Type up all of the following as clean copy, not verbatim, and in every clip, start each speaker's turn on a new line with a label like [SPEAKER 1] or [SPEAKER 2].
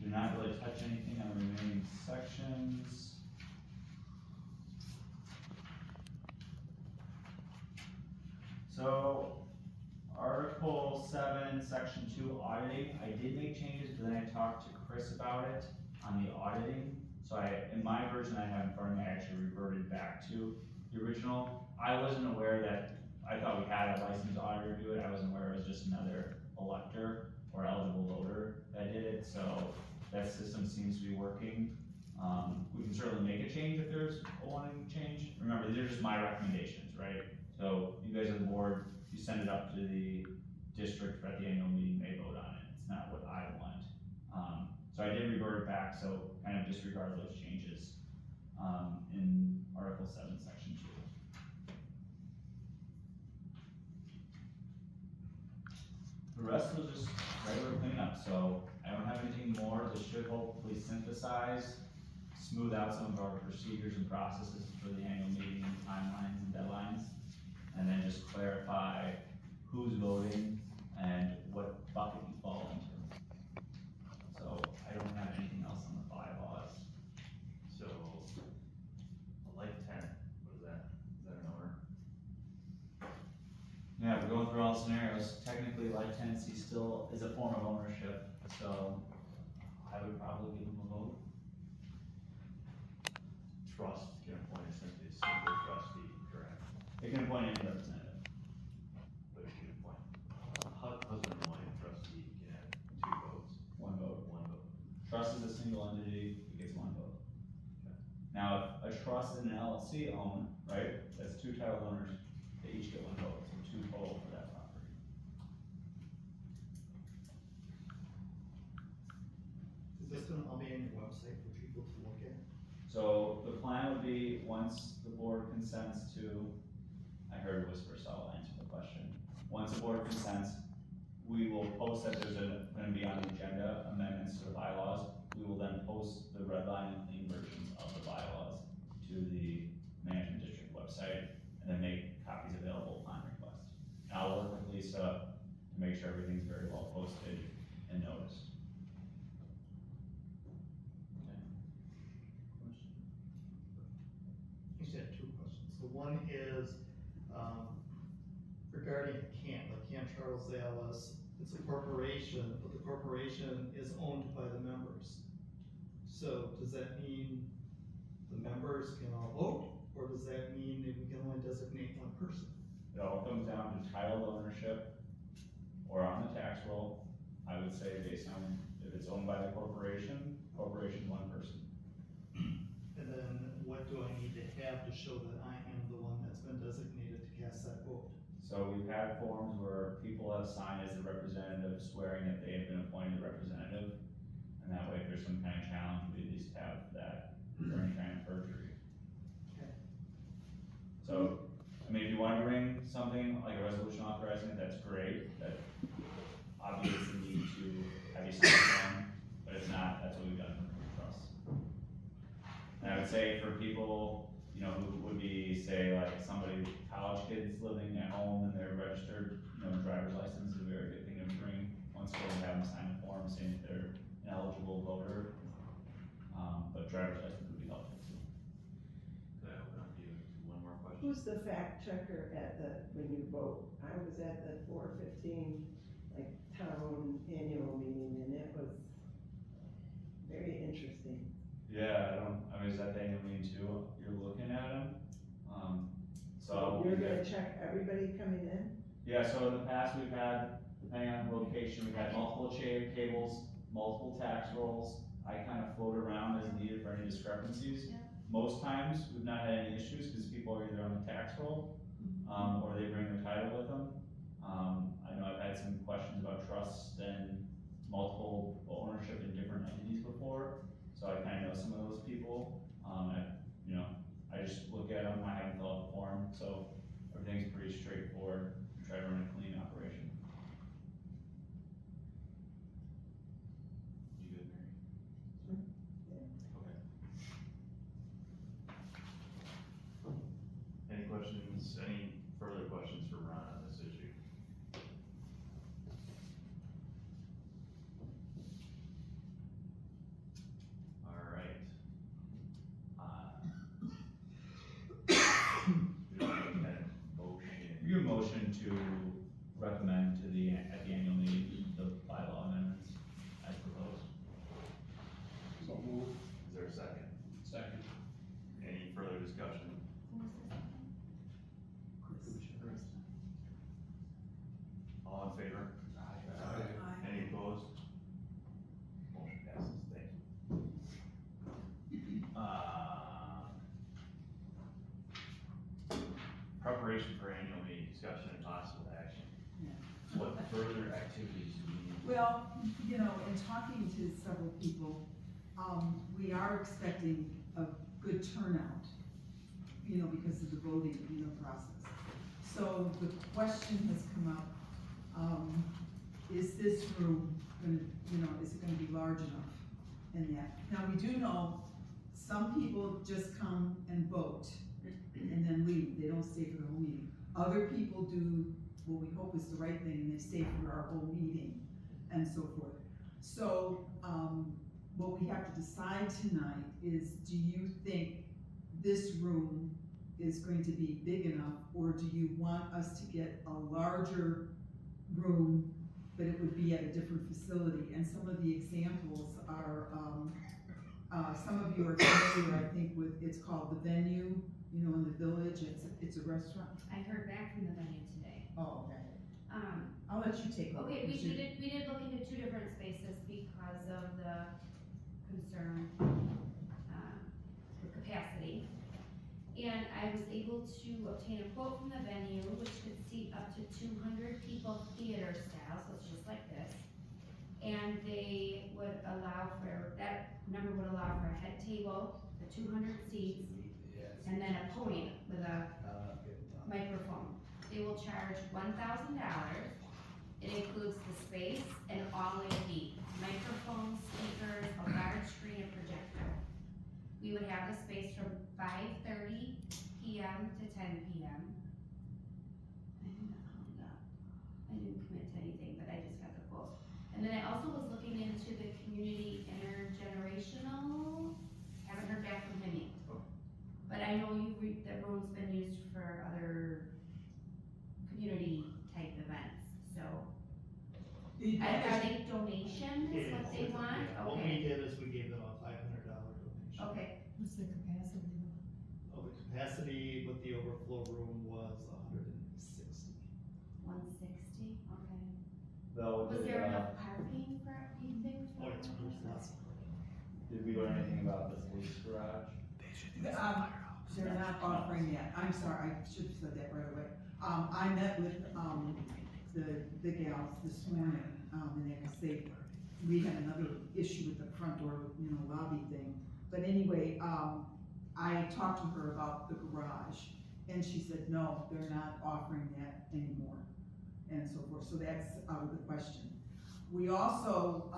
[SPEAKER 1] do not really touch anything on the remaining sections. So, Article 7, Section 2, auditing, I did make changes, but then I talked to Chris about it on the auditing. So in my version I have in front of me, I actually reverted back to the original. I wasn't aware that, I thought we had a licensed auditor do it, I wasn't aware it was just another elector or eligible voter that did it, so that system seems to be working. We can certainly make a change if there's a wanting change. Remember, these are just my recommendations, right? So you guys on the board, you send it up to the district at the annual meeting, they vote on it. It's not what I want. So I did revert it back, so kind of disregard those changes in Article 7, Section 2. The rest was just regular cleanup, so I don't have anything more. This should hopefully synthesize, smooth out some of our procedures and processes for the annual meeting, timelines and deadlines, and then just clarify who's voting and what bucket you fall into. So I don't have anything else on the bylaws.
[SPEAKER 2] So, a light tent, what is that? Is that an owner?
[SPEAKER 1] Yeah, we're going through all scenarios. Technically, life tenancy still is a form of ownership, so I would probably give them a vote.
[SPEAKER 2] Trust can appoint a single trustee, correct?
[SPEAKER 1] They can appoint any representative.
[SPEAKER 2] But if you appoint husband and wife trustee, you can have 2 votes.
[SPEAKER 1] One vote.
[SPEAKER 2] 1 vote.
[SPEAKER 1] Trust is a single entity, it gets 1 vote.
[SPEAKER 2] Okay.
[SPEAKER 1] Now, if a trust and an LLC own, right, that's 2 title owners, they each get 1 vote, so 2 total for that property.
[SPEAKER 3] Is this gonna all be on your website for people to look at?
[SPEAKER 1] So the plan would be, once the board consents to, I heard a whisper, so I'll answer the question. Once the board consents, we will post that there's gonna be on the agenda amendments to the bylaws. We will then post the red line and clean versions of the bylaws to the management district website, and then make copies available upon request. And I'll work with Lisa to make sure everything's very well posted and noticed. Okay. Question?
[SPEAKER 3] You said 2 questions. So one is, regarding Camp Charles Dallas, it's a corporation, but the corporation is owned by the members. So does that mean the members can all vote, or does that mean that we can only designate 1 person?
[SPEAKER 1] It all comes down to title ownership or on the tax roll. I would say based on if it's owned by the corporation, 1 person.
[SPEAKER 3] And then what do I need to have to show that I am the one that's been designated to cast that vote?
[SPEAKER 1] So we've had forms where people have signed as the representative, swearing that they have been appointed representative. And that way, if there's some kind of challenge, we at least have that for any kind of perjury.
[SPEAKER 3] Okay.
[SPEAKER 1] So, I mean, if you want to bring something like a resolution authorizing it, that's great. That obviates the need to have you sign a form, but if not, that's what we've done for us. And I would say for people, you know, who would be, say, like somebody, college kids living at home and they're registered, you know, driver's license is a very good thing to bring. Once we have them sign a form saying that they're an eligible voter, but driver's license would be helpful too.
[SPEAKER 2] Could I open up to you to 1 more question?
[SPEAKER 4] Who's the fact checker at when you vote? I was at the 4:15, like, town annual meeting, and it was very interesting.
[SPEAKER 1] Yeah, I mean, is that the annual meeting too? You're looking at them? So.
[SPEAKER 4] You're gonna check everybody coming in?
[SPEAKER 1] Yeah, so in the past, we've had, depending on the location, we've had multiple cables, multiple tax rolls. I kind of float around as needed for any discrepancies.
[SPEAKER 4] Yeah.
[SPEAKER 1] Most times, we've not had any issues because people are either on the tax roll, or they bring their title with them. I know I've had some questions about trusts and multiple ownership in different entities before, so I kind of know some of those people. I just look at them, I haven't filled out the form, so everything's pretty straightforward. We try to run a clean operation.
[SPEAKER 2] You good, Mary?
[SPEAKER 4] Yeah.
[SPEAKER 2] Okay. Any questions, any further questions for Ron on this issue?
[SPEAKER 1] to recommend to at the annual meeting, the bylaw amendments as proposed.
[SPEAKER 2] So move. Is there a second?
[SPEAKER 5] Second.
[SPEAKER 2] Any further discussion? All in favor? Any opposed? Motion passes, thank you. Preparation for annual meeting, discussion and possible action. What further activities do we need?
[SPEAKER 6] Well, you know, in talking to several people, we are expecting a good turnout, you know, because of the voting, process. So the question has come up, is this room gonna, is it gonna be large enough in that? Now, we do know some people just come and vote and then leave, they don't stay for the whole meeting. Other people do what we hope is the right thing, and they stay for our whole meeting, and so forth. So, what we have to decide tonight is, do you think this room is going to be big enough, or do you want us to get a larger room, but it would be at a different facility? And some of the examples are, some of you are familiar, I think, with, it's called The Venue, in the village, it's a restaurant.
[SPEAKER 7] I heard back from the venue today.
[SPEAKER 6] Oh, okay. I'll let you take over.
[SPEAKER 7] Okay, we did look into 2 different spaces because of the concern, for capacity. And I was able to obtain a quote from the venue, which could seat up to 200 people theater style, so it's just like this. And they would allow for, that number would allow for a head table, the 200 seats, and then a podium with a microphone. They will charge $1,000. It includes the space and all they need, microphones, speakers, a large screen, and projector. We would have the space from 5:30 p.m. to 10 p.m. I didn't commit to anything, but I just got the quote. And then I also was looking into the community intergenerational, haven't heard back from him yet. But I know the room's been used for other community type events, so. Are they donation is what they want?
[SPEAKER 3] What we
[SPEAKER 7] Okay,
[SPEAKER 3] did is we gave them a $500 donation.
[SPEAKER 7] okay,
[SPEAKER 8] What's the capacity?
[SPEAKER 3] Oh, the capacity with the overflow room was 160.
[SPEAKER 7] 160, okay.
[SPEAKER 1] Though,
[SPEAKER 7] Was there enough parking for, you think?
[SPEAKER 3] Oh, it's lots of money.
[SPEAKER 1] did we learn anything about the police garage?
[SPEAKER 6] They're not offering yet, I'm sorry, I should have said that right away. I met with, the gals this morning, and they say, we had another issue with the front door, lobby thing. But anyway, I talked to her about the garage, and she said, no, they're not offering that anymore, and so forth, so that's out of the question. We also,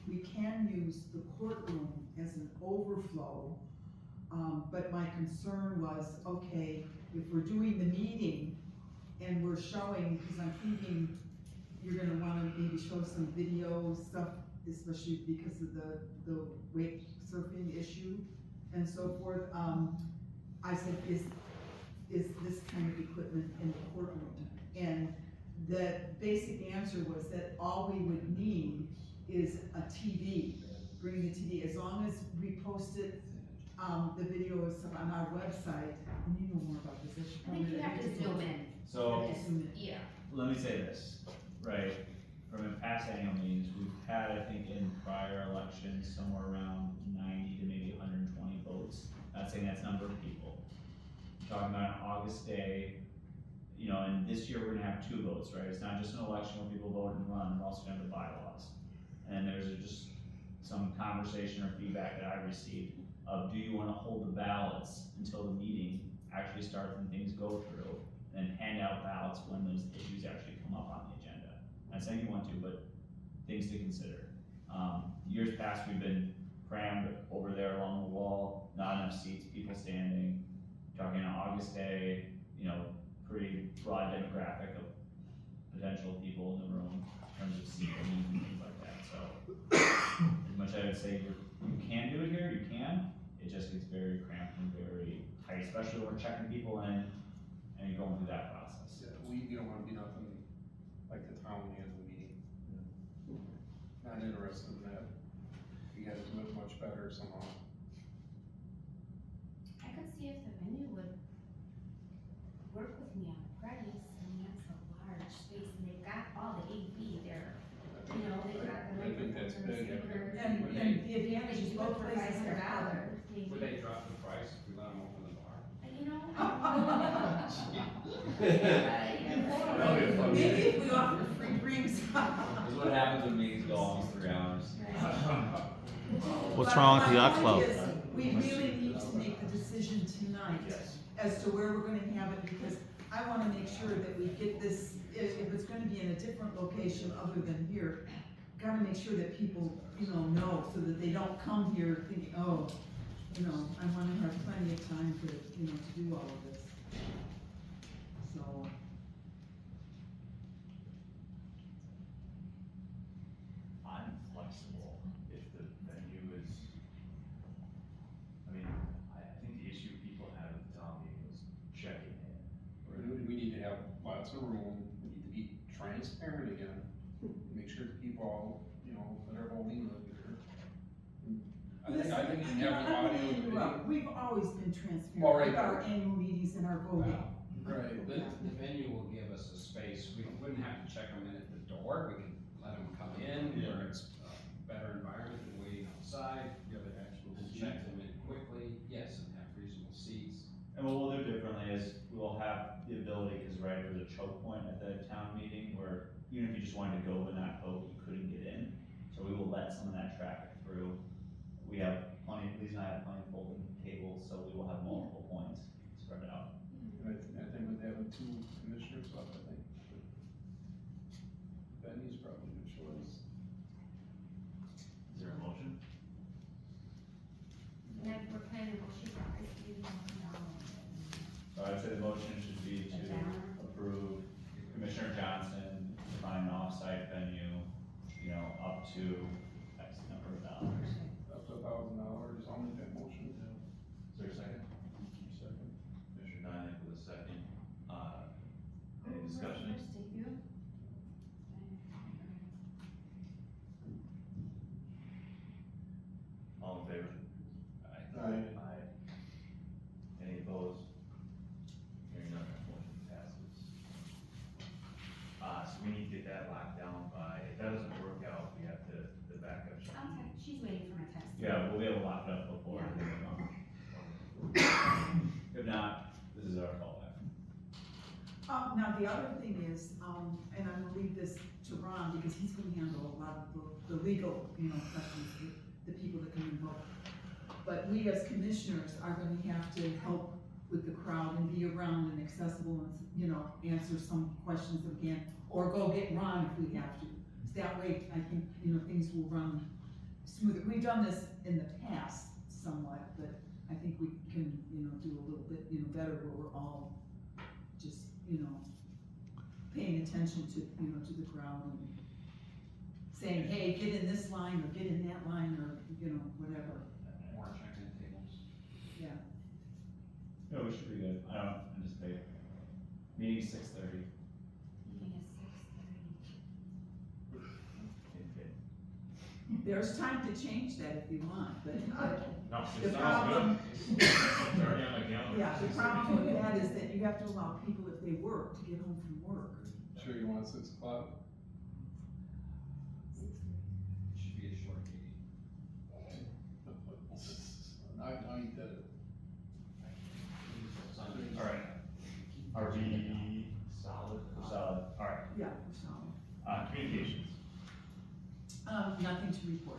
[SPEAKER 6] we can use the courtroom as an overflow, but my concern was, okay, if we're doing the meeting and we're showing, because I'm thinking you're gonna wanna maybe show some video stuff, especially because of the wake surfing issue and so forth. I said, is this kind of equipment in the courtroom? And the basic answer was that all we would need is a TV, bring the TV, as long as we post it, the videos on our website, and you know more about this.
[SPEAKER 7] I think you have to zoom in.
[SPEAKER 1] So,
[SPEAKER 7] Yeah,
[SPEAKER 1] let me say this, right, from a past annual meetings, we've had, I think, in prior elections, somewhere around 90 to maybe 120 votes. Not saying that's number of people. We're talking about an August day, and this year we're gonna have 2 votes, right? It's not just an election where people vote and run, we're also gonna have the bylaws. And there's just some conversation or feedback that I received of, do you wanna hold the ballots until the meeting actually starts and things go through, and hand out ballots when those issues actually come up on the agenda? Not saying you want to, but things to consider. Years past, we've been crammed over there along the wall, not enough seats, people standing, talking on August day, pretty broad demographic of potential people in the room in terms of seat needs and things like that, so. As much I would say, you can do it here, you can, it just gets very cramped and very tight, especially when we're checking people in, and going through that process.
[SPEAKER 5] Yeah, we don't wanna be nothing like the town annual meeting. Not interested in that. You gotta do it much better somehow.
[SPEAKER 7] I could see if the venue would work with me on Freddy's, I mean, that's a large space, and they've got all the AV there. You know, they've got the
[SPEAKER 5] I think that's
[SPEAKER 7] microphones and
[SPEAKER 5] big.
[SPEAKER 7] speakers.
[SPEAKER 6] And the advantage
[SPEAKER 7] They
[SPEAKER 6] is
[SPEAKER 7] do it
[SPEAKER 6] both
[SPEAKER 7] for
[SPEAKER 6] places
[SPEAKER 7] $500,
[SPEAKER 6] are covered.
[SPEAKER 7] maybe.
[SPEAKER 8] Would they drop the price if we let them open the bar?
[SPEAKER 7] You know?
[SPEAKER 2] That'll be a fun
[SPEAKER 6] Maybe
[SPEAKER 2] day.
[SPEAKER 6] if we offer free drinks.
[SPEAKER 1] This is what happens when meetings go almost 3 hours.
[SPEAKER 9] What's wrong with the yacht club?
[SPEAKER 6] But my point is, we really need to make the decision tonight as to where we're gonna have it, because I wanna make sure that we get this, if it's gonna be in a different location other than here, gotta make sure that people, know, so that they don't come here thinking, oh, I wanna have plenty of time to, to do all of this. So,
[SPEAKER 2] I'm flexible if the venue is, I mean, I think the issue people had with the town meeting was checking in.
[SPEAKER 5] We need to have lots of room, we need to be transparent again, make sure the people, that are holding the liquor. I think you can have the
[SPEAKER 6] I'm
[SPEAKER 5] audio.
[SPEAKER 6] gonna
[SPEAKER 5] and
[SPEAKER 6] interrupt.
[SPEAKER 5] video.
[SPEAKER 6] We've always been
[SPEAKER 5] Well,
[SPEAKER 6] transparent
[SPEAKER 5] right.
[SPEAKER 6] with our annual meetings and our voting.
[SPEAKER 5] Right,
[SPEAKER 8] The venue will give us a space, we wouldn't have to check them in at the door, we can let them come in, where it's a better environment than waiting outside.
[SPEAKER 2] You have an actual
[SPEAKER 8] And check them in quickly, yes, and have reasonable seats.
[SPEAKER 1] And what we'll do differently is we will have the ability, cause right, there's a choke point at the town meeting where even if you just wanted to go but not vote, you couldn't get in. So we will let some of that traffic through. We have plenty, Lisa and I have plenty of folding tables, so we will have multiple points spread out.
[SPEAKER 5] And I think with having 2 commissioners up, I think venue's probably a good choice.
[SPEAKER 2] Is there a motion?
[SPEAKER 7] And then we're planning on shoot guys,
[SPEAKER 1] So I'd say the motion should be to approve Commissioner Johnson to find an off-site venue, up to X number of dollars.
[SPEAKER 5] Up to $1,000, I'll make that motion.
[SPEAKER 2] Is there a second? Second. Commissioner Ninek with a second. Any discussion? All in favor?
[SPEAKER 5] Aye.
[SPEAKER 2] Aye. Any opposed? Hearing none, that motion passes. So we need to get that locked down by, if that doesn't work out, we have to, the backup should
[SPEAKER 7] Okay,
[SPEAKER 2] be.
[SPEAKER 7] she's waiting for my test.
[SPEAKER 1] Yeah, we'll be able to lock it up before. If not, this is our fallback.
[SPEAKER 6] Now, the other thing is, and I'm gonna leave this to Ron, because he's gonna handle a lot of the legal, questions with the people that come and vote. But we as commissioners are gonna have to help with the crowd and be around and accessible and, answer some questions that we can, or go get Ron if we have to. So that way, I think, things will run smoother. We've done this in the past somewhat, but I think we can, do a little bit, better where we're all just, paying attention to, to the crowd and saying, hey, get in this line or get in that line or, whatever.
[SPEAKER 8] More check-in tables.
[SPEAKER 1] No, we should be good. I don't anticipate. Meeting 6:30.
[SPEAKER 7] Meeting is 6:30.
[SPEAKER 6] There's time to change that if you want, but,
[SPEAKER 2] No,
[SPEAKER 6] the
[SPEAKER 2] it sounds
[SPEAKER 6] problem,
[SPEAKER 2] good. It's already on my calendar.
[SPEAKER 6] yeah, the problem with that is that you have to allow people, if they work, to get home from work.
[SPEAKER 5] Sure you want 6 o'clock?
[SPEAKER 8] It should be a short meeting.
[SPEAKER 5] I did it.
[SPEAKER 2] All right. Are we solid?
[SPEAKER 1] We're solid.
[SPEAKER 6] Yeah, so,
[SPEAKER 2] Communications.
[SPEAKER 6] nothing to report.